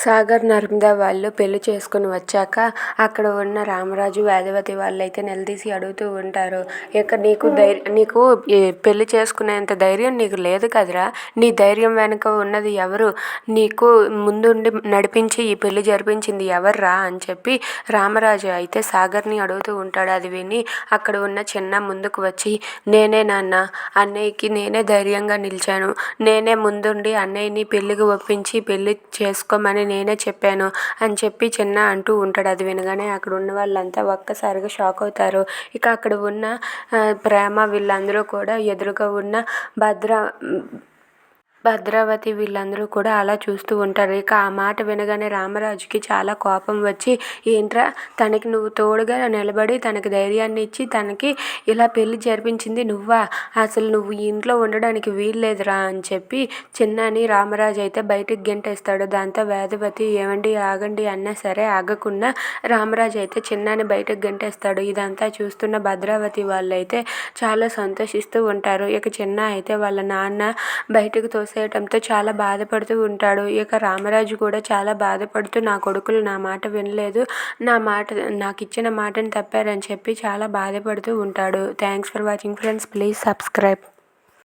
సాగర్, నర్మద వాళ్ళు పెళ్లి చేసుకుని వచ్చాక అక్కడ ఉన్న రామరాజు, వేదవతి వాళ్ళైతే నిలదీసి అడుగుతూ ఉంటారు. ఇక నీకు పెళ్లి చేసుకునేంత ధైర్యం నీకు లేదు కదరా, నీ ధైర్యం వెనుక ఉన్నది ఎవరు, నీకు ముందుండి నడిపించి ఈ పెళ్లి జరిపించింది ఎవర్రా అని చెప్పి రామరాజు అయితే సాగర్ని అడుగుతూ ఉంటాడు. అది విని అక్కడ ఉన్న చిన్న ముందుకు వచ్చి, నేనే నాన్న, అన్నయ్యకి నేనే ధైర్యంగా నిలిచాను, నేనే ముందుండి అన్నయ్యని పెళ్లికి ఒప్పించి పెళ్లి చేసుకోమని నేనే చెప్పాను అని చెప్పి చిన్న అంటూ ఉంటాడు. అది వినగానే అక్కడ ఉన్న వాళ్ళంతా ఒక్కసారిగా షాక్ అవుతారు. ఇక అక్కడ ఉన్న ప్రేమ వీళ్ళందరూ కూడా ఎదురుగా ఉన్న భద్రావతి వీళ్ళందరూ కూడా అలా చూస్తూ ఉంటారు. ఇక ఆ మాట వినగానే రామరాజుకి చాలా కోపం వచ్చి, ఏంట్రా తనకి నువ్వు తోడుగా నిలబడి తనకి ధైర్యాన్ని ఇచ్చి తనకి ఇలా పెళ్లి జరిపించింది నువ్వా, అసలు నువ్వు ఈ ఇంట్లో ఉండడానికి వీల్లేదురా అని చెప్పి చిన్నాని రామరాజు అయితే బయటికి గెంటేస్తాడు. దాంతో వేదవతి ఏమండి ఆగండి అన్నా సరే ఆగకుండా రామరాజు అయితే చిన్నాని బయటకు గెంటేస్తాడు. ఇదంతా చూస్తున్న భద్రావతి వాళ్ళైతే చాలా సంతోషిస్తూ ఉంటారు. ఇక చిన్న అయితే వాళ్ళ నాన్న బయటకు తోసేయటంతో చాలా బాధపడుతూ ఉంటాడు. ఇక రామరాజు కూడా చాలా బాధపడుతూ, నా కొడుకులు నా మాట వినలేదు, నాకు ఇచ్చిన మాటను తప్పారని చెప్పి చాలా బాధపడుతూ ఉంటాడు. Thanks for watching friends, please subscribe.